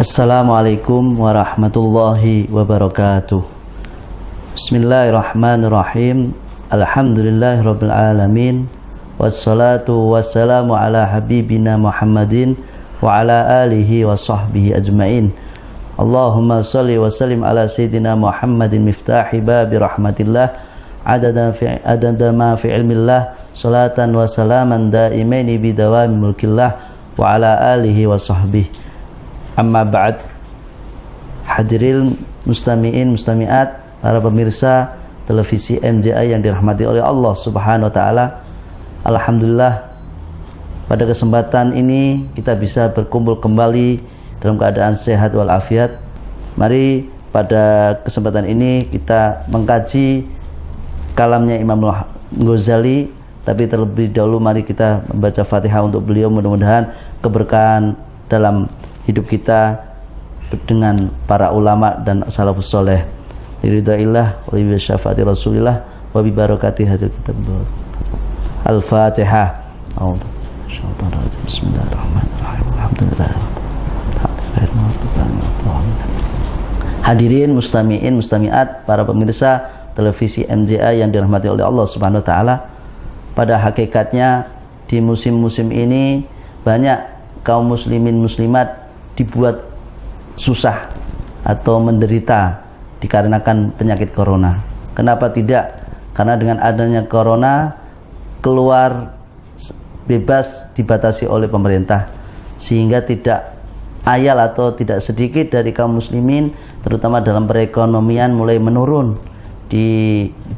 Assalamualaikum warahmatullahi wabarakatuh. Bismillahirrahmanirrahim. Alhamdulillahirabbil alamin. Wassalatu wassalamu ala habibina Muhammadin wa ala alihi wa sahbihi ajmain. Allahumma shalli wa sallim ala sayyidina Muhammadin miftahi babi rahmatillah adada ma fi ilmillah salatan wa salaman daimaini bidawami mulkillah wa ala alihi wa sahbihi. Amma ba'd. Hadirin mustami'in mustami'at, para pemirsa televisi MJI yang dirahmati oleh Allah Subhanahu wa taala. Alhamdulillah, pada kesempatan ini kita bisa berkumpul kembali dalam keadaan sehat walafiat. Mari pada kesempatan ini kita mengkaji kalamnya Imam Ghazali, tapi terlebih dahulu mari kita membaca Fatihah untuk beliau, mudah-mudahan keberkahan dalam hidup kita dengan para ulama dan salafus soleh. Ridhaillah wa bi syafaati Rasulillah wa bi barakati hadil kitab. Al-Fatihah. Bismillahirrahmanirrahim. Alhamdulillah. Hadirin mustami'in mustami'at, para pemirsa televisi MJI yang dirahmati oleh Allah Subhanahu wa taala. Pada hakikatnya di musim-musim ini banyak kaum muslimin muslimat dibuat susah atau menderita dikarenakan penyakit corona. Kenapa tidak? Karena dengan adanya corona, keluar bebas dibatasi oleh pemerintah, sehingga tidak ayal atau tidak sedikit dari kaum muslimin, terutama dalam perekonomian, mulai menurun.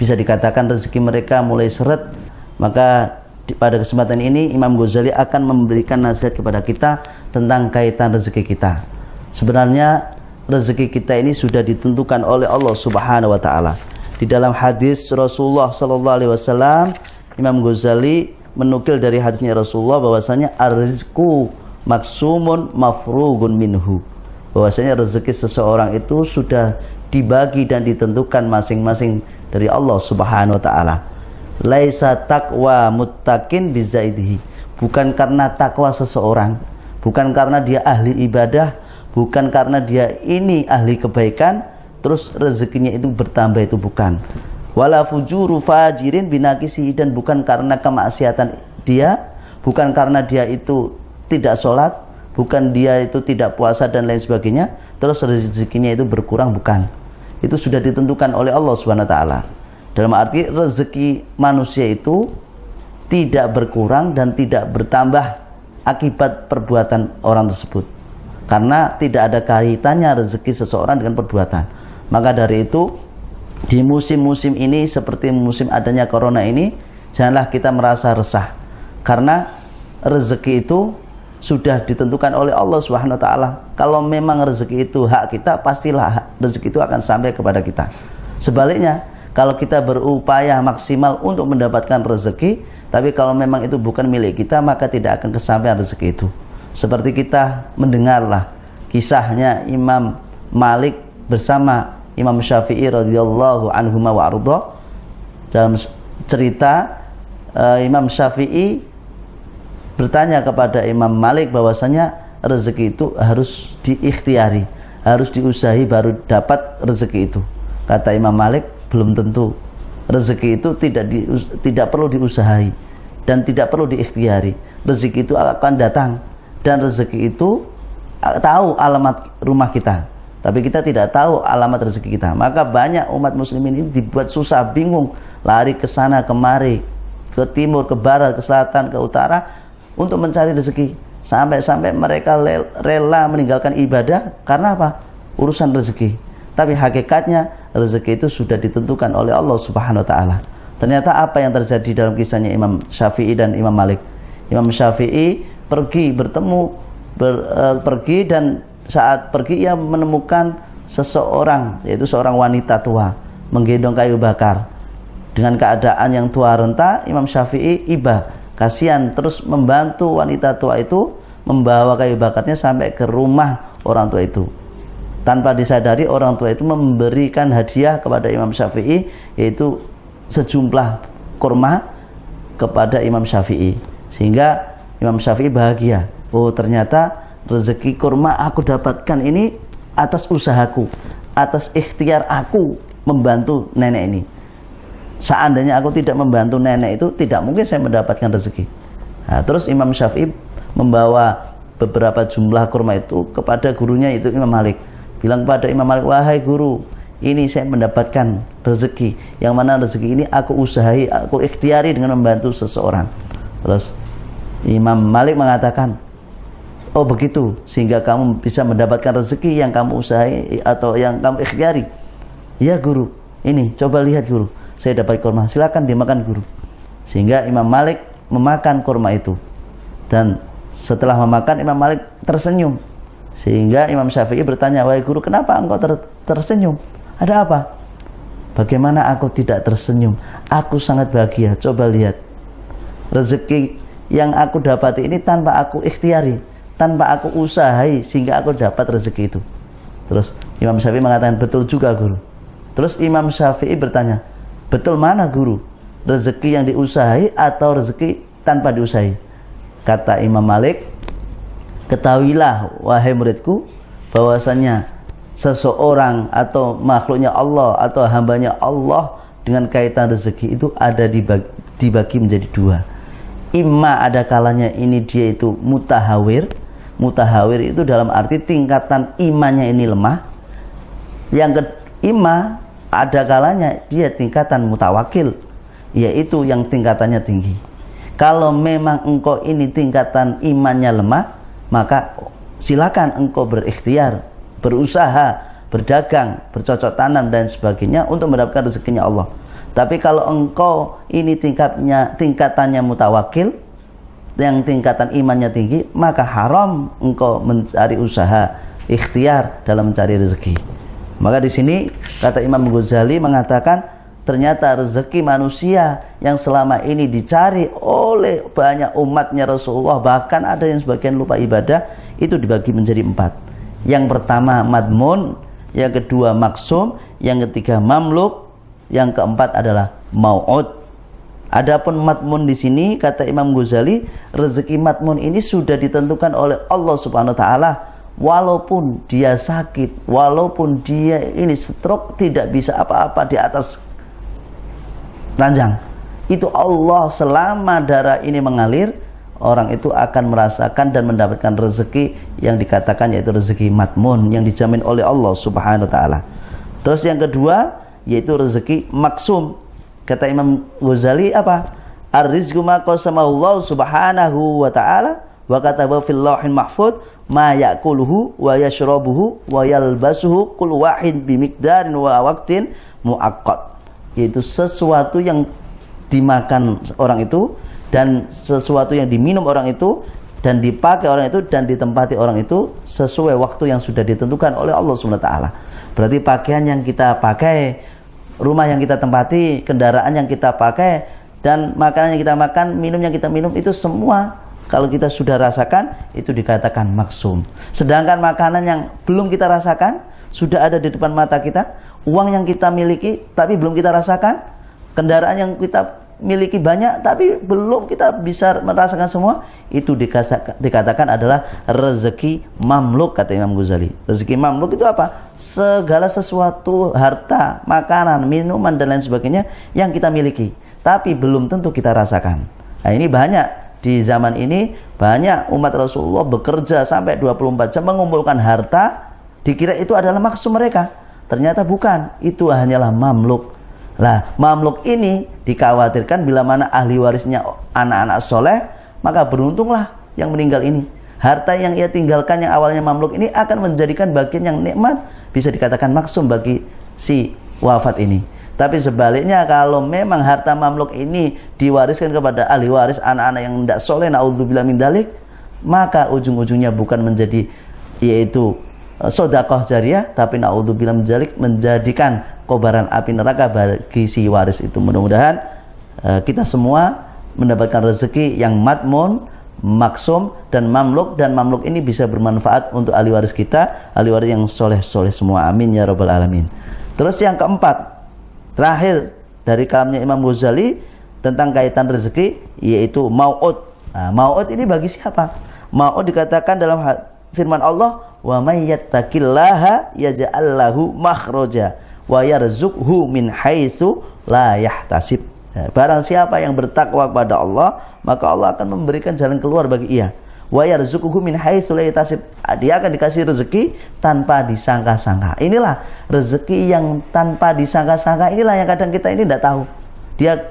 Bisa dikatakan rezeki mereka mulai seret. Maka pada kesempatan ini Imam Ghazali akan memberikan nasihat kepada kita tentang kaitan rezeki kita. Sebenarnya rezeki kita ini sudah ditentukan oleh Allah Subhanahu wa taala. Di dalam hadis Rasulullah sallallahu alaihi wasallam, Imam Ghazali menukil dari hadisnya Rasulullah bahwasanya ar-rizqu maksumun mafrugun minhu. Bahwasanya rezeki seseorang itu sudah dibagi dan ditentukan masing-masing dari Allah Subhanahu wa taala. Laisa taqwa muttaqin bizaidihi. Bukan karena takwa seseorang, bukan karena dia ahli ibadah, bukan karena dia ini ahli kebaikan terus rezekinya itu bertambah, itu bukan. Wala fujuru fajirin binakisi, dan bukan karena kemaksiatan dia, bukan karena dia itu tidak sholat, bukan dia itu tidak puasa dan lain sebagainya terus rezekinya itu berkurang, bukan. Itu sudah ditentukan oleh Allah Subhanahu wa taala. Dalam arti rezeki manusia itu tidak berkurang dan tidak bertambah akibat perbuatan orang tersebut, karena tidak ada kaitannya rezeki seseorang dengan perbuatan. Maka dari itu di musim-musim ini, seperti musim adanya corona ini, janganlah kita merasa resah, karena rezeki itu sudah ditentukan oleh Allah Subhanahu wa taala. Kalau memang rezeki itu hak kita, pastilah rezeki itu akan sampai kepada kita. Sebaliknya, kalau kita berupaya maksimal untuk mendapatkan rezeki, tapi kalau memang itu bukan milik kita, maka tidak akan kesampaian rezeki itu. Seperti kita mendengarlah kisahnya Imam Malik bersama Imam Syafi'i radhiyallahu anhuma wa ardha. Dalam cerita, Imam Syafi'i bertanya kepada Imam Malik bahwasanya rezeki itu harus diikhtiari, harus diusahi baru dapat rezeki itu. Kata Imam Malik, belum tentu. Rezeki itu tidak perlu diusahai dan tidak perlu diikhtiari. Rezeki itu akan datang, dan rezeki itu tahu alamat rumah kita, tapi kita tidak tahu alamat rezeki kita. Maka banyak umat muslimin ini dibuat susah, bingung, lari ke sana kemari, ke timur, ke barat, ke selatan, ke utara untuk mencari rezeki. Sampai-sampai mereka rela meninggalkan ibadah karena apa? Urusan rezeki. Tapi hakikatnya rezeki itu sudah ditentukan oleh Allah Subhanahu wa taala. Ternyata apa yang terjadi dalam kisahnya Imam Syafi'i dan Imam Malik? Imam Syafi'i pergi dan saat pergi ia menemukan seseorang, yaitu seorang wanita tua menggendong kayu bakar. Dengan keadaan yang tua renta, Imam Syafi'i iba, kasihan, terus membantu wanita tua itu membawa kayu bakarnya sampai ke rumah orang tua itu. Tanpa disadari orang tua itu memberikan hadiah kepada Imam Syafi'i, yaitu sejumlah kurma kepada Imam Syafi'i, sehingga Imam Syafi'i bahagia. Oh, ternyata rezeki kurma aku dapatkan ini atas usahaku, atas ikhtiar aku membantu nenek ini. Seandainya aku tidak membantu nenek itu, tidak mungkin saya mendapatkan rezeki. Nah, terus Imam Syafi'i membawa beberapa jumlah kurma itu kepada gurunya, itu Imam Malik. Bilang kepada Imam Malik, wahai guru, ini saya mendapatkan rezeki, yang mana rezeki ini aku usahai, aku ikhtiari dengan membantu seseorang. Terus Imam Malik mengatakan, oh begitu, sehingga kamu bisa mendapatkan rezeki yang kamu usahai atau yang kamu ikhtiari. Ya guru, ini coba lihat guru, saya dapat kurma, silakan dimakan guru. Sehingga Imam Malik memakan kurma itu, dan setelah memakan Imam Malik tersenyum. Sehingga Imam Syafi'i bertanya, wahai guru, kenapa engkau tersenyum? Ada apa? Bagaimana aku tidak tersenyum? Aku sangat bahagia. Coba lihat, rezeki yang aku dapati ini tanpa aku ikhtiari, tanpa aku usahai, sehingga aku dapat rezeki itu. Terus Imam Syafi'i mengatakan, betul juga guru. Terus Imam Syafi'i bertanya, betul mana guru? Rezeki yang diusahai atau rezeki tanpa diusahai? Kata Imam Malik, ketahuilah wahai muridku, bahwasanya seseorang atau makhluknya Allah atau hambanya Allah dengan kaitan rezeki itu ada dibagi menjadi dua. Imma ada kalanya ini dia itu mutahawir. Mutahawir itu dalam arti tingkatan imannya ini lemah. Yang imma ada kalanya dia tingkatan mutawakil, yaitu yang tingkatannya tinggi. Kalau memang engkau ini tingkatan imannya lemah, maka silakan engkau berikhtiar, berusaha, berdagang, bercocok tanam dan sebagainya untuk mendapatkan rezekinya Allah. Tapi kalau engkau ini tingkatannya mutawakil, yang tingkatan imannya tinggi, maka haram engkau mencari usaha, ikhtiar dalam mencari rezeki. Maka di sini kata Imam Ghazali mengatakan, ternyata rezeki manusia yang selama ini dicari oleh banyak umatnya Rasulullah, bahkan ada yang sebagian lupa ibadah, itu dibagi menjadi 4. Yang pertama madmun, yang kedua maksum, yang ketiga mamluk, yang keempat adalah mau'ud. Adapun madmun di sini kata Imam Ghazali, rezeki madmun ini sudah ditentukan oleh Allah Subhanahu wa taala. Walaupun dia sakit, walaupun dia ini stroke, tidak bisa apa-apa di atas ranjang, itu Allah selama darah ini mengalir, orang itu akan merasakan dan mendapatkan rezeki yang dikatakan yaitu rezeki madmun, yang dijamin oleh Allah Subhanahu wa taala. Terus yang kedua yaitu rezeki maksum. Kata Imam Ghazali apa? Ar-rizqu ma qasamahu Allah Subhanahu wa taala wa kataba fil lauhil mahfuz ma ya'kuluhu wa yashrabuhu wa yalbasuhu kullu wahid bimiqdarin wa waqtin muaqqat. Yaitu sesuatu yang dimakan orang itu dan sesuatu yang diminum orang itu dan dipakai orang itu dan ditempati orang itu sesuai waktu yang sudah ditentukan oleh Allah Subhanahu wa taala. Berarti pakaian yang kita pakai, rumah yang kita tempati, kendaraan yang kita pakai, dan makanan yang kita makan, minum yang kita minum, itu semua kalau kita sudah rasakan itu dikatakan maksum. Sedangkan makanan yang belum kita rasakan, sudah ada di depan mata kita, uang yang kita miliki tapi belum kita rasakan, kendaraan yang kita miliki banyak tapi belum kita bisa merasakan semua, itu dikatakan adalah rezeki mamluk, kata Imam Ghazali. Rezeki mamluk itu apa? Segala sesuatu, harta, makanan, minuman dan lain sebagainya yang kita miliki tapi belum tentu kita rasakan. Nah, ini banyak di zaman ini, banyak umat Rasulullah bekerja sampai 24 jam mengumpulkan harta, dikira itu adalah maksud mereka. Ternyata bukan, itu hanyalah mamluk. Lah, mamluk ini dikhawatirkan bila mana ahli warisnya anak-anak soleh, maka beruntunglah yang meninggal ini. Harta yang ia tinggalkan yang awalnya mamluk ini akan menjadikan bagian yang nikmat, bisa dikatakan maksum bagi si wafat ini. Tapi sebaliknya, kalau memang harta mamluk ini diwariskan kepada ahli waris anak-anak yang tidak soleh, naudzubillah min dzalik, maka ujung-ujungnya bukan menjadi yaitu sedekah jariyah, tapi naudzubillah min dzalik menjadikan kobaran api neraka bagi si waris itu. Mudah-mudahan kita semua mendapatkan rezeki yang madmun, maksum dan mamluk ini bisa bermanfaat untuk ahli waris kita, ahli waris yang soleh-soleh semua. Amin ya rabbal alamin. Terus yang keempat, terakhir dari kalamnya Imam Ghazali tentang kaitan rezeki, yaitu mau'ud. Nah, mau'ud ini bagi siapa? Mau'ud dikatakan dalam firman Allah, wa may yattaqillaha yaj'al lahu makhraja wa yarzuqhu min haitsu la yahtasib. Barang siapa yang bertakwa kepada Allah, maka Allah akan memberikan jalan keluar bagi ia. Wa yarzuquhu min haitsu la yahtasib. Dia akan dikasih rezeki tanpa disangka-sangka. Inilah rezeki yang tanpa disangka-sangka, inilah yang kadang kita ini tidak tahu.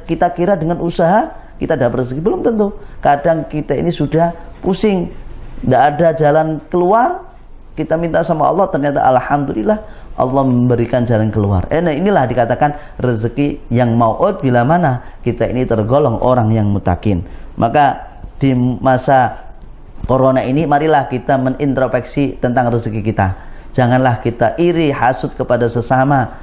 Kita kira dengan usaha kita dapat rezeki, belum tentu. Kadang kita ini sudah pusing, tidak ada jalan keluar, kita minta sama Allah, ternyata alhamdulillah Allah memberikan jalan keluar. Nah, inilah dikatakan rezeki yang mau'ud bila mana kita ini tergolong orang yang mutakin. Maka di masa Corona ini marilah kita menintrospeksi tentang rezeki kita. Janganlah kita iri hasud kepada sesama.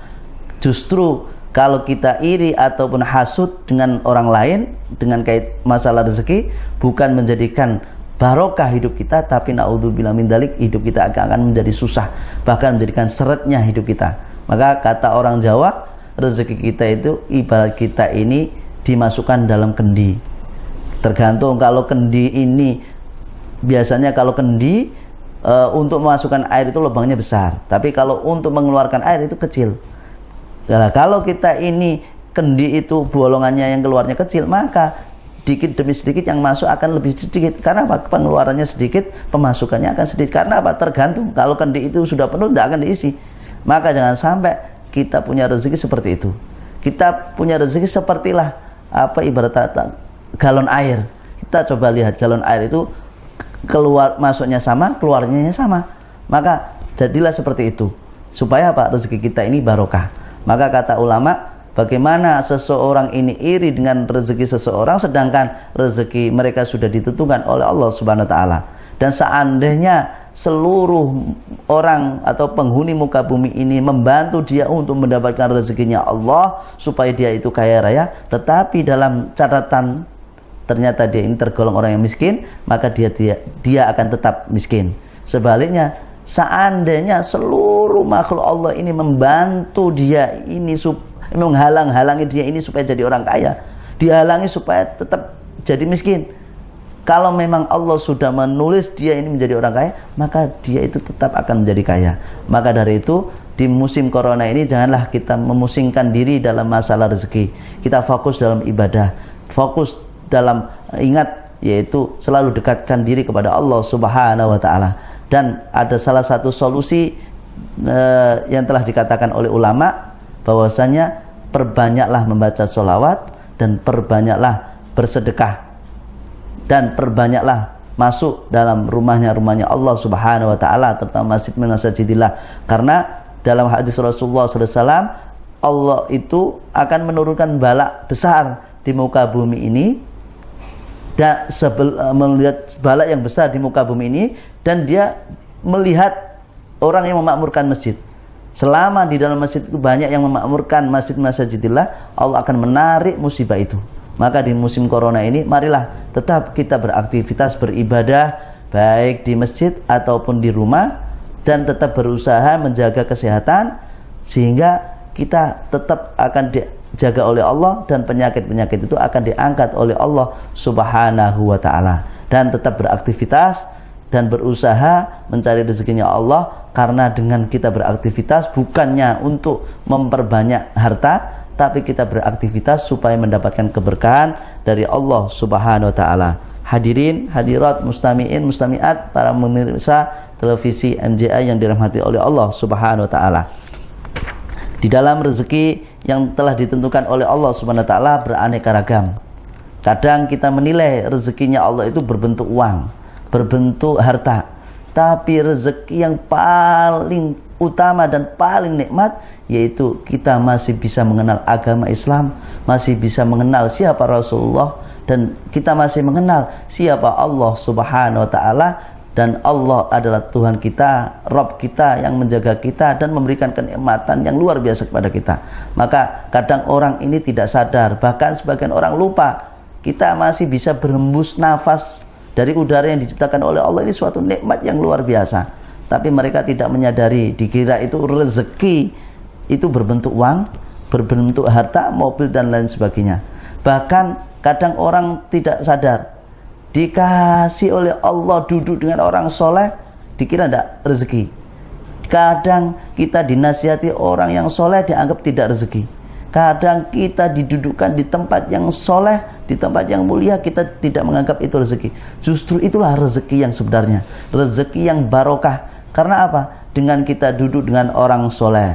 Justru kalau kita iri ataupun hasud dengan orang lain dengan kait masalah rezeki, bukan menjadikan barokah hidup kita, tapi naudzubillah min dzalik, hidup kita akan menjadi susah, bahkan menjadikan seretnya hidup kita. Maka kata orang Jawa, rezeki kita itu ibarat kita ini dimasukkan dalam kendi. Tergantung, kalau kendi ini biasanya kalau kendi untuk memasukkan air itu lubangnya besar, tapi kalau untuk mengeluarkan air itu kecil. Nah, kalau kita ini kendi itu bolongannya yang keluarnya kecil, maka sedikit demi sedikit yang masuk akan lebih sedikit. Karena apa? Pengeluarannya sedikit, pemasukannya akan sedikit. Karena apa? Tergantung. Kalau kendi itu sudah penuh, tidak akan diisi. Maka jangan sampai kita punya rezeki seperti itu. Kita punya rezeki sepertilah ibarat galon air. Kita coba lihat galon air itu keluar masuknya sama, keluarnya sama. Maka jadilah seperti itu, supaya apa? Rezeki kita ini barokah. Maka kata ulama, bagaimana seseorang ini iri dengan rezeki seseorang, sedangkan rezeki mereka sudah ditentukan oleh Allah Subhanahu wa taala. Dan seandainya seluruh orang atau penghuni muka bumi ini membantu dia untuk mendapatkan rezekinya Allah supaya dia itu kaya raya, tetapi dalam catatan ternyata dia ini tergolong orang yang miskin, maka dia akan tetap miskin. Sebaliknya, seandainya seluruh makhluk Allah ini membantu dia ini menghalang-halangi dia ini supaya jadi orang kaya, dihalangi supaya tetap jadi miskin. Kalau memang Allah sudah menulis dia ini menjadi orang kaya, maka dia itu tetap akan menjadi kaya. Maka dari itu, di musim corona ini janganlah kita memusingkan diri dalam masalah rezeki. Kita fokus dalam ibadah, fokus dalam ingat, yaitu selalu dekatkan diri kepada Allah Subhanahu wa taala. Dan ada salah satu solusi yang telah dikatakan oleh ulama, bahwasanya perbanyaklah membaca sholawat dan perbanyaklah bersedekah dan perbanyaklah masuk dalam rumahnya Allah Subhanahu wa taala, terutama masjidillah. Karena dalam hadis Rasulullah SAW, Allah itu akan menurunkan bala besar di muka bumi ini, dan melihat bala yang besar di muka bumi ini, dan dia melihat orang yang memakmurkan masjid. Selama di dalam masjid itu banyak yang memakmurkan masjidillah, Allah akan menarik musibah itu. Maka di musim corona ini marilah tetap kita beraktivitas beribadah, baik di masjid ataupun di rumah, dan tetap berusaha menjaga kesehatan sehingga kita tetap akan dijaga oleh Allah, dan penyakit-penyakit itu akan diangkat oleh Allah Subhanahu wa taala. Dan tetap beraktivitas dan berusaha mencari rezekinya Allah, karena dengan kita beraktivitas bukannya untuk memperbanyak harta, tapi kita beraktivitas supaya mendapatkan keberkahan dari Allah Subhanahu wa taala. Hadirin, hadirat, mustami'in, mustami'at, para pemirsa televisi MJA yang dirahmati oleh Allah Subhanahu wa taala. Di dalam rezeki yang telah ditentukan oleh Allah Subhanahu wa taala beraneka ragam. Kadang kita menilai rezekinya Allah itu berbentuk uang, berbentuk harta. Tapi rezeki yang paling utama dan paling nikmat, yaitu kita masih bisa mengenal agama Islam, masih bisa mengenal siapa Rasulullah, dan kita masih mengenal siapa Allah Subhanahu wa taala. Dan Allah adalah Tuhan kita, Rabb kita yang menjaga kita dan memberikan kenikmatan yang luar biasa kepada kita. Maka kadang orang ini tidak sadar, bahkan sebagian orang lupa, kita masih bisa berhembus nafas dari udara yang diciptakan oleh Allah. Ini suatu nikmat yang luar biasa. Tapi mereka tidak menyadari, dikira itu rezeki itu berbentuk uang, berbentuk harta, mobil, dan lain sebagainya. Bahkan kadang orang tidak sadar, dikasih oleh Allah duduk dengan orang soleh, dikira tidak rezeki. Kadang kita dinasihati orang yang soleh dianggap tidak rezeki. Kadang kita didudukkan di tempat yang soleh, di tempat yang mulia, kita tidak menganggap itu rezeki. Justru itulah rezeki yang sebenarnya, rezeki yang barokah. Karena apa? Dengan kita duduk dengan orang soleh,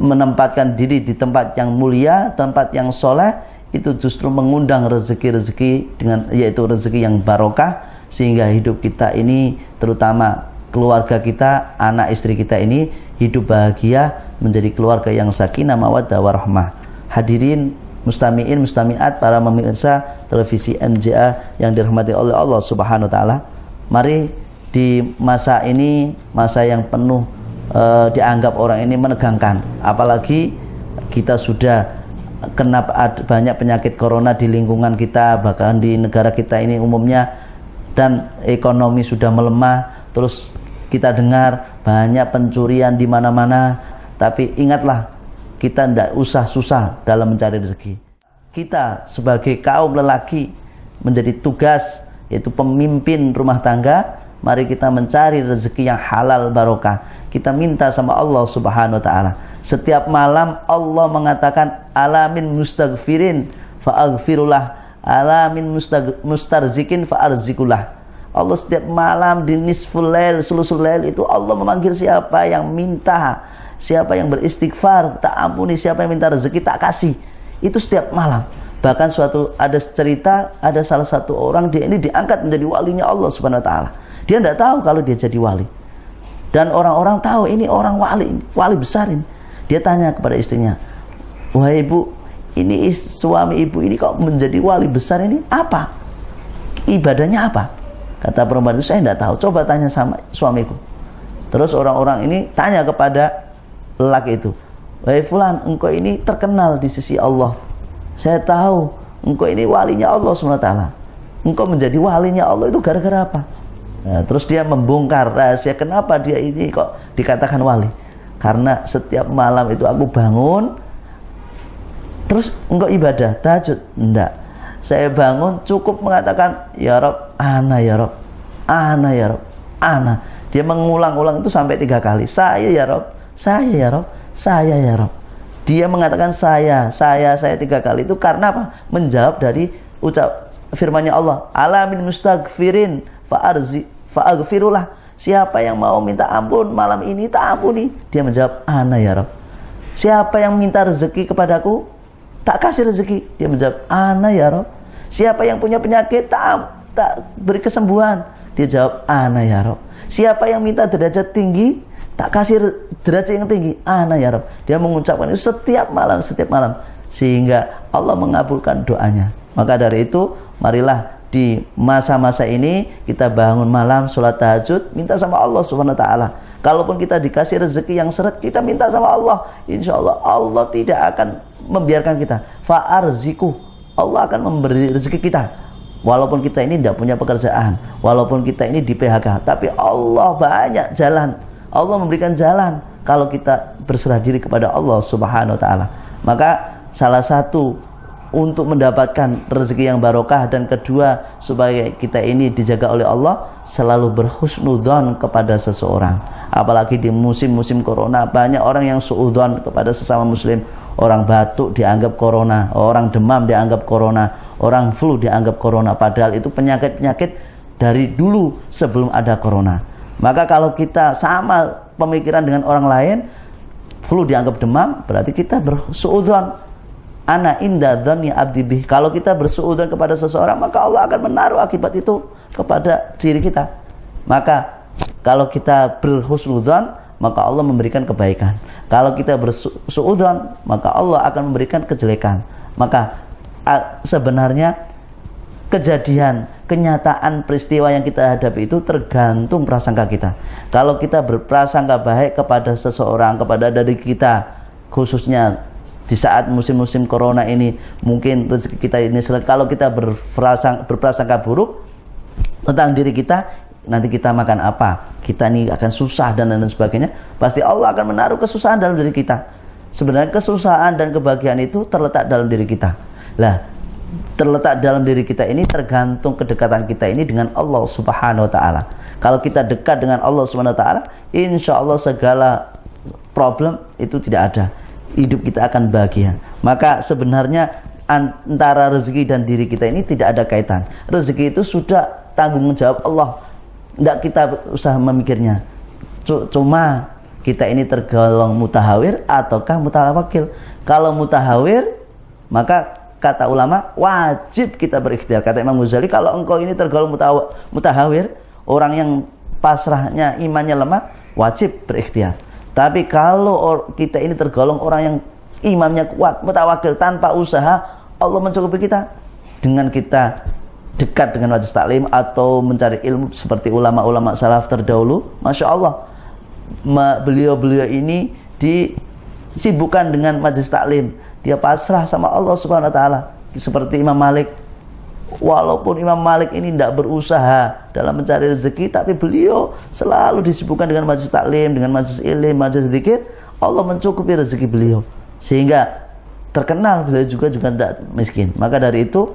menempatkan diri di tempat yang mulia, tempat yang soleh, itu justru mengundang rezeki-rezeki, dengan yaitu rezeki yang barokah, sehingga hidup kita ini, terutama keluarga kita, anak istri kita ini hidup bahagia, menjadi keluarga yang sakinah, mawaddah, warahmah. Hadirin mustami'in, mustami'at, para pemirsa televisi NJA yang dirahmati oleh Allah Subhanahu wa taala. Mari di masa ini, masa yang penuh dianggap orang ini menegangkan, apalagi kita sudah kena banyak penyakit corona di lingkungan kita, bahkan di negara kita ini umumnya, dan ekonomi sudah melemah. Terus kita dengar banyak pencurian di mana-mana. Tapi ingatlah, kita tidak usah susah dalam mencari rezeki. Kita sebagai kaum lelaki menjadi tugas, yaitu pemimpin rumah tangga. Mari kita mencari rezeki yang halal barokah. Kita minta sama Allah Subhanahu wa taala. Setiap malam Allah mengatakan, alamin mustaghfirin fa'aghfirullah, alamin mustarzikin fa'arzikullah. Allah setiap malam di nisful lail, sulusul lail itu Allah memanggil siapa yang minta, siapa yang beristighfar, tak ampuni, siapa yang minta rezeki, tak kasih. Itu setiap malam. Bahkan ada cerita, ada salah satu orang, dia ini diangkat menjadi walinya Allah Subhanahu wa taala. Dia tidak tahu kalau dia jadi wali. Dan orang-orang tahu ini orang wali, wali besar ini. Dia tanya kepada istrinya, "Wahai ibu, ini suami ibu ini kok menjadi wali besar ini apa? Ibadahnya apa?" Kata perempuan itu, "Saya tidak tahu, coba tanya sama suamiku." Terus orang-orang ini tanya kepada lelaki itu, "Wahai fulan, engkau ini terkenal di sisi Allah. Saya tahu engkau ini walinya Allah SWT. Engkau menjadi walinya Allah itu gara-gara apa?" Nah, terus dia membongkar rahasia kenapa dia ini kok dikatakan wali. Karena setiap malam itu aku bangun. Terus engkau ibadah tahajud? Enggak. Saya bangun cukup mengatakan, "Ya Rob, ana ya Rob, ana ya Rob, ana." Dia mengulang-ulang itu sampai 3 kali. "Saya ya Rob, saya ya Rob, saya ya Rob." Dia mengatakan saya 3 kali. Itu karena apa? Menjawab dari ucap firman-Nya Allah, alamin mustaghfirin fa'aghfirullah. Siapa yang mau minta ampun malam ini, tak ampuni. Dia menjawab, ana ya Rob. Siapa yang minta rezeki kepadaku, tak kasih rezeki. Dia menjawab, ana ya Rob. Siapa yang punya penyakit, tak beri kesembuhan. Dia jawab, ana ya Rob. Siapa yang minta derajat tinggi, tak kasih derajat yang tinggi, ana ya Rob. Dia mengucapkan itu setiap malam, sehingga Allah mengabulkan doanya. Maka dari itu, marilah di masa-masa ini kita bangun malam, sholat tahajud, minta sama Allah Subhanahu wa taala. Kalaupun kita dikasih rezeki yang seret, kita minta sama Allah. Insya Allah, Allah tidak akan membiarkan kita. Fa'arziku, Allah akan memberi rezeki kita. Walaupun kita ini tidak punya pekerjaan, walaupun kita ini di PHK, tapi Allah banyak jalan. Allah memberikan jalan kalau kita berserah diri kepada Allah Subhanahu wa taala. Maka salah satu untuk mendapatkan rezeki yang barokah, dan kedua supaya kita ini dijaga oleh Allah, selalu berhusnudzon kepada seseorang. Apalagi di musim-musim corona, banyak orang yang suudzon kepada sesama muslim. Orang batuk dianggap corona, orang demam dianggap corona, orang flu dianggap corona, padahal itu penyakit-penyakit dari dulu sebelum ada corona. Maka kalau kita sama pemikiran dengan orang lain, flu dianggap demam, berarti kita bersuudzon. Ana inda dzanni abdi bih. Kalau kita bersuudzon kepada seseorang, maka Allah akan menaruh akibat itu kepada diri kita. Maka kalau kita berhusnudzon, maka Allah memberikan kebaikan. Kalau kita bersuudzon, maka Allah akan memberikan kejelekan. Maka sebenarnya kejadian, kenyataan peristiwa yang kita hadapi itu tergantung prasangka kita. Kalau kita berprasangka baik kepada seseorang, kepada diri kita, khususnya di saat musim-musim corona ini, mungkin rezeki kita ini kalau kita berprasangka buruk tentang diri kita, nanti kita makan apa, kita ini akan susah dan lain sebagainya, pasti Allah akan menaruh kesusahan dalam diri kita. Sebenarnya kesusahan dan kebahagiaan itu terletak dalam diri kita. Lah, terletak dalam diri kita ini tergantung kedekatan kita ini dengan Allah Subhanahu wa taala. Kalau kita dekat dengan Allah Subhanahu wa taala, insya Allah segala problem itu tidak ada. Hidup kita akan bahagia. Maka sebenarnya antara rezeki dan diri kita ini tidak ada kaitan. Rezeki itu sudah tanggung jawab Allah. Tidak kita usah memikirnya. Cuma kita ini tergolong mutahawir ataukah mutawakil. Kalau mutahawir, maka kata ulama wajib kita berikhtiar. Kata Imam Ghazali, kalau engkau ini tergolong mutahawir, orang yang pasrahnya imannya lemah, wajib berikhtiar. Tapi kalau kita ini tergolong orang yang imannya kuat, mutawakil, tanpa usaha, Allah mencukupi kita. Dengan kita dekat dengan majelis taklim atau mencari ilmu seperti ulama-ulama salaf terdahulu, Masya Allah, beliau-beliau ini disibukkan dengan majelis taklim. Dia pasrah sama Allah Subhanahu wa taala. Seperti Imam Malik. Walaupun Imam Malik ini tidak berusaha dalam mencari rezeki, tapi beliau selalu disibukkan dengan majelis taklim, dengan majelis ilmu, majelis zikir. Allah mencukupi rezeki beliau. Sehingga terkenal beliau juga tidak miskin. Maka dari itu,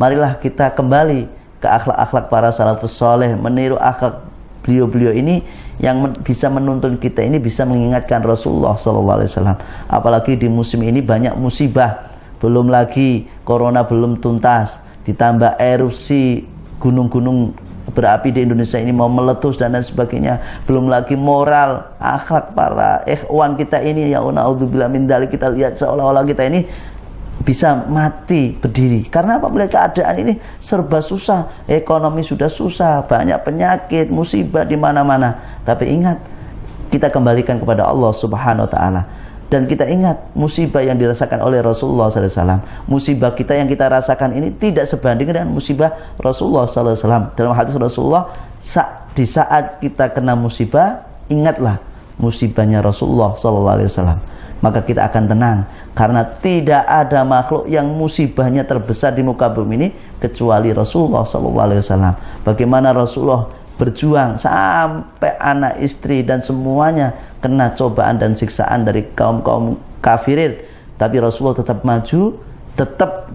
marilah kita kembali ke akhlak-akhlak para salafus soleh, meniru akhlak beliau-beliau ini yang bisa menuntun kita ini bisa mengingatkan Rasulullah SAW. Apalagi di musim ini banyak musibah, belum lagi corona belum tuntas, ditambah erupsi gunung-gunung berapi di Indonesia ini mau meletus dan lain sebagainya, belum lagi moral akhlak para ikhwan kita ini ya naudzubillah min dzalik, kita lihat seolah-olah kita ini bisa mati berdiri. Karena apa? Melihat keadaan ini serba susah, ekonomi sudah susah, banyak penyakit, musibah di mana-mana. Tapi ingat, kita kembalikan kepada Allah Subhanahu wa taala. Dan kita ingat musibah yang dirasakan oleh Rasulullah SAW. Musibah kita yang kita rasakan ini tidak sebanding dengan musibah Rasulullah SAW. Dalam hadis Rasulullah, di saat kita kena musibah, ingatlah musibahnya Rasulullah SAW. Maka kita akan tenang. Karena tidak ada makhluk yang musibahnya terbesar di muka bumi ini kecuali Rasulullah SAW. Bagaimana Rasulullah berjuang sampai anak istri dan semuanya kena cobaan dan siksaan dari kaum-kaum kafirin, tapi Rasulullah tetap maju, tetap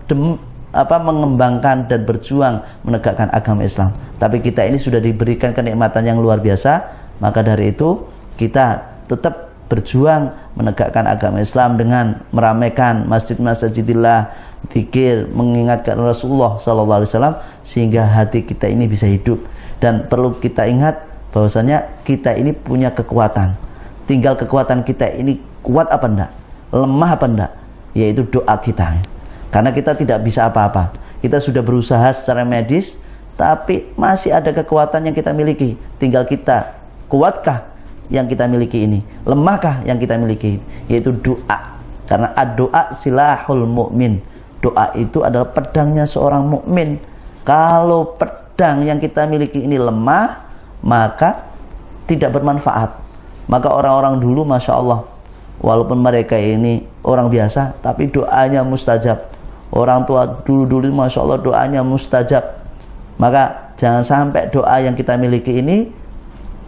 mengembangkan dan berjuang menegakkan agama Islam. Tapi kita ini sudah diberikan kenikmatan yang luar biasa, maka dari itu kita tetap berjuang menegakkan agama Islam dengan meramaikan masjid-masjidillah, zikir, mengingatkan Rasulullah SAW, sehingga hati kita ini bisa hidup. Dan perlu kita ingat bahwasanya kita ini punya kekuatan. Tinggal kekuatan kita ini kuat apa enggak, lemah apa enggak, yaitu doa kita. Karena kita tidak bisa apa-apa. Kita sudah berusaha secara medis, tapi masih ada kekuatan yang kita miliki. Tinggal kita kuatkah yang kita miliki ini, lemahkah yang kita miliki, yaitu doa. Karena ad-doa silahul mu'min. Doa itu adalah pedangnya seorang mukmin. Kalau pedang yang kita miliki ini lemah, maka tidak bermanfaat. Maka orang-orang dulu Masya Allah, walaupun mereka ini orang biasa, tapi doanya mustajab. Orang tua dulu-dulu Masya Allah doanya mustajab. Maka jangan sampai doa yang kita miliki ini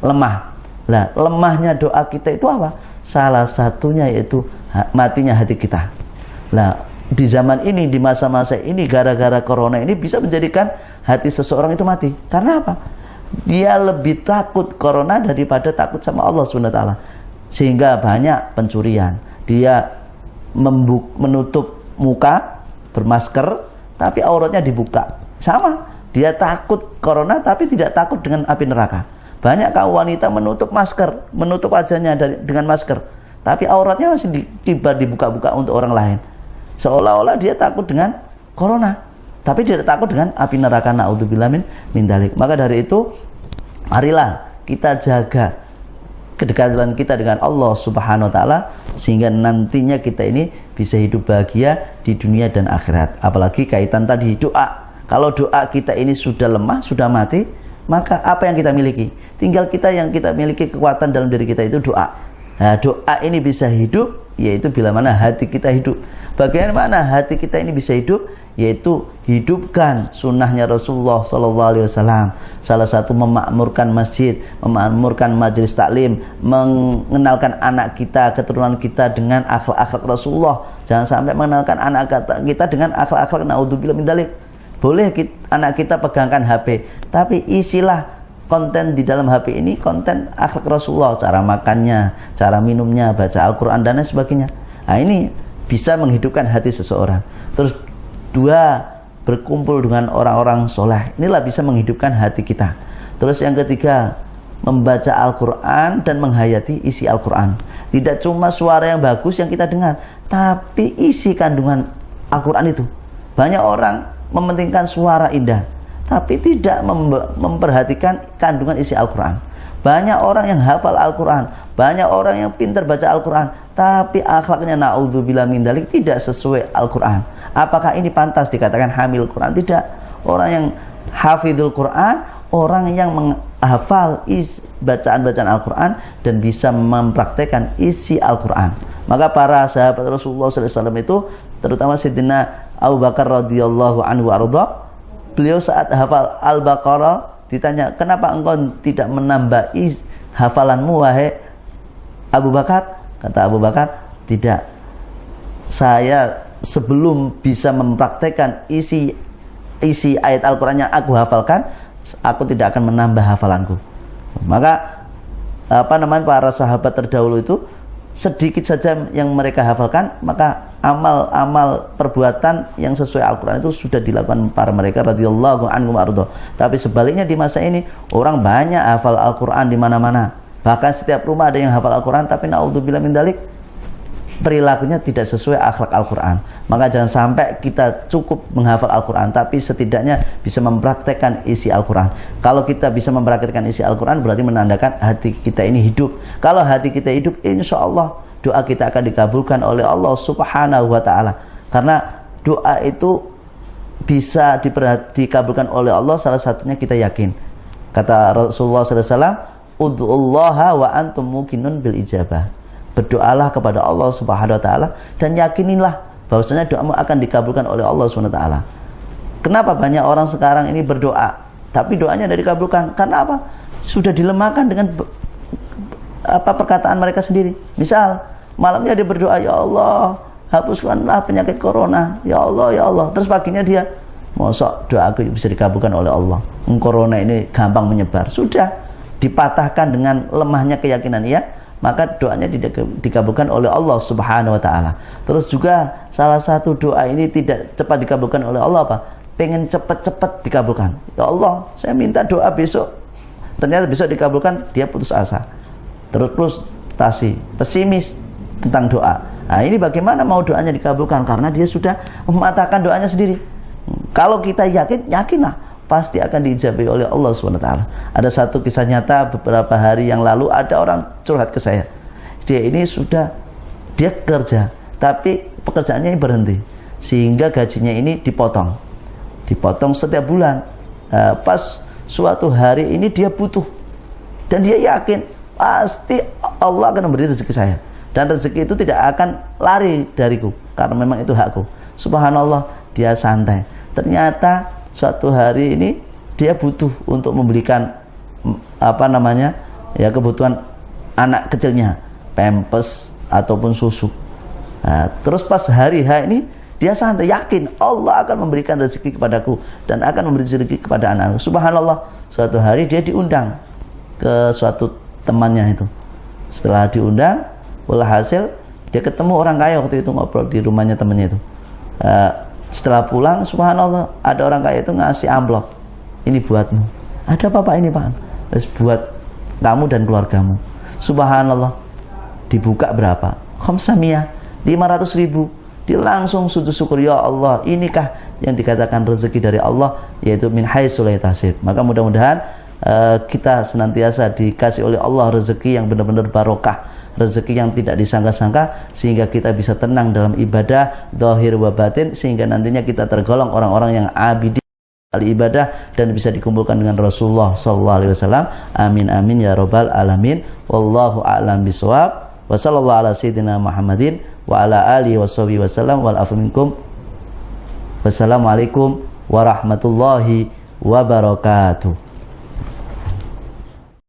lemah. Nah, lemahnya doa kita itu apa? Salah satunya yaitu matinya hati kita. Nah, di zaman ini, di masa-masa ini, gara-gara corona ini bisa menjadikan hati seseorang itu mati. Karena apa? Dia lebih takut corona daripada takut sama Allah SWT. Sehingga banyak pencurian. Dia menutup muka, bermasker, tapi auratnya dibuka. Sama, dia takut corona tapi tidak takut dengan api neraka. Banyak kaum wanita menutup masker, menutup wajahnya dengan masker, tapi auratnya masih dibuka-buka untuk orang lain. Seolah-olah dia takut dengan corona, tapi tidak takut dengan api neraka. Na'udzubillah min dzalik. Maka dari itu, marilah kita jaga kedekatan kita dengan Allah Subhanahu wa taala, sehingga nantinya kita ini bisa hidup bahagia di dunia dan akhirat. Apalagi kaitan tadi doa. Kalau doa kita ini sudah lemah, sudah mati, maka apa yang kita miliki? Tinggal kita yang kita miliki kekuatan dalam diri kita itu doa. Nah, doa ini bisa hidup yaitu bila mana hati kita hidup. Bagaimana hati kita ini bisa hidup? Yaitu hidupkan sunnahnya Rasulullah SAW. Salah satu memakmurkan masjid, memakmurkan majelis taklim, mengenalkan anak kita, keturunan kita dengan akhlak-akhlak Rasulullah. Jangan sampai mengenalkan anak kita dengan akhlak-akhlak naudzubillah min dzalik. Boleh anak kita pegangkan HP, tapi isilah konten di dalam HP ini konten akhlak Rasulullah, cara makannya, cara minumnya, baca Al-Quran dan lain sebagainya. Nah, ini bisa menghidupkan hati seseorang. Terus dua, berkumpul dengan orang-orang soleh. Inilah bisa menghidupkan hati kita. Terus yang ketiga, membaca Al-Quran dan menghayati isi Al-Quran. Tidak cuma suara yang bagus yang kita dengar, tapi isi kandungan Al-Quran itu. Banyak orang mementingkan suara indah, tapi tidak memperhatikan kandungan isi Al-Quran. Banyak orang yang hafal Al-Quran, banyak orang yang pintar baca Al-Quran, tapi akhlaknya na'udzubillah min dzalik tidak sesuai Al-Quran. Apakah ini pantas dikatakan hamil Quran? Tidak. Orang yang hafidhul Quran, orang yang menghafal bacaan-bacaan Al-Quran dan bisa mempraktekkan isi Al-Quran. Maka para sahabat Rasulullah SAW itu, terutama Sayyidina Abu Bakar radhiyallahu anhu arda, beliau saat hafal Al-Baqarah ditanya, kenapa engkau tidak menambah hafalanmu wahai Abu Bakar? Kata Abu Bakar, tidak, saya sebelum bisa mempraktekkan isi ayat Al-Quran yang aku hafalkan, aku tidak akan menambah hafalanku. Maka para sahabat terdahulu itu sedikit saja yang mereka hafalkan, maka amal-amal perbuatan yang sesuai Al-Quran itu sudah dilakukan para mereka radhiyallahu anhum arda. Tapi sebaliknya di masa ini orang banyak hafal Al-Quran di mana-mana. Bahkan setiap rumah ada yang hafal Al-Quran, tapi naudzubillah min dzalik perilakunya tidak sesuai akhlak Al-Quran. Maka jangan sampai kita cukup menghafal Al-Quran, tapi setidaknya bisa mempraktekkan isi Al-Quran. Kalau kita bisa mempraktekkan isi Al-Quran, berarti menandakan hati kita ini hidup. Kalau hati kita hidup, insya Allah doa kita akan dikabulkan oleh Allah Subhanahu wa Ta'ala. Karena doa itu bisa dikabulkan oleh Allah, salah satunya kita yakin. Kata Rasulullah SAW, ud'ullaha wa antum muqinun bil ijabah. Berdoalah kepada Allah Subhanahu wa Ta'ala dan yakinilah bahwasanya doamu akan dikabulkan oleh Allah Subhanahu wa Ta'ala. Kenapa banyak orang sekarang ini berdoa tapi doanya tidak dikabulkan? Karena apa? Sudah dilemahkan dengan perkataan mereka sendiri. Misal malamnya dia berdoa, ya Allah hapuskanlah penyakit corona, ya Allah ya Allah. Terus paginya dia, mosok doa aku bisa dikabulkan oleh Allah, corona ini gampang menyebar. Sudah dipatahkan dengan lemahnya keyakinan ia, maka doanya tidak dikabulkan oleh Allah Subhanahu wa Ta'ala. Terus juga salah satu doa ini tidak cepat dikabulkan oleh Allah apa? Pengen cepat-cepat dikabulkan. Ya Allah, saya minta doa besok. Ternyata besok dikabulkan, dia putus asa. Terus frustasi, pesimis tentang doa. Nah, ini bagaimana mau doanya dikabulkan? Karena dia sudah mematahkan doanya sendiri. Kalau kita yakin, yakinlah pasti akan diijabahi oleh Allah SWT. Ada satu kisah nyata beberapa hari yang lalu, ada orang curhat ke saya. Dia ini dia kerja, tapi pekerjaannya ini berhenti, sehingga gajinya ini dipotong setiap bulan. Pas suatu hari ini dia butuh, dan dia yakin pasti Allah akan memberi rezeki saya, dan rezeki itu tidak akan lari dariku karena memang itu hakku. Subhanallah, dia santai. Ternyata suatu hari ini dia butuh untuk membelikan kebutuhan anak kecilnya, pampers ataupun susu. Nah, terus pas hari H ini dia santai, yakin Allah akan memberikan rezeki kepadaku dan akan memberi rezeki kepada anakku. Subhanallah, suatu hari dia diundang ke suatu temannya itu. Setelah diundang, walhasil dia ketemu orang kaya waktu itu, ngobrol di rumahnya temannya itu. Setelah pulang, subhanallah, ada orang kaya itu ngasih amplop, ini buatmu. Ada apa Pak ini Pak? Terus buat kamu dan keluargamu. Subhanallah, dibuka berapa? 500.000. Dia langsung sujud syukur, ya Allah, inikah yang dikatakan rezeki dari Allah, yaitu min haitsu la yahtasib. Maka mudah-mudahan kita senantiasa dikasih oleh Allah rezeki yang benar-benar barokah, rezeki yang tidak disangka-sangka, sehingga kita bisa tenang dalam ibadah zahir wa batin, sehingga nantinya kita tergolong orang-orang yang abidin al-ibadah dan bisa dikumpulkan dengan Rasulullah sallallahu alaihi wasallam. Amin amin ya rabbal alamin. Wallahu a'lam bishawab. Wa sallallahu ala sayyidina Muhammadin wa ala alihi washabihi wasallam wal afu minkum. Wassalamualaikum warahmatullahi wabarakatuh.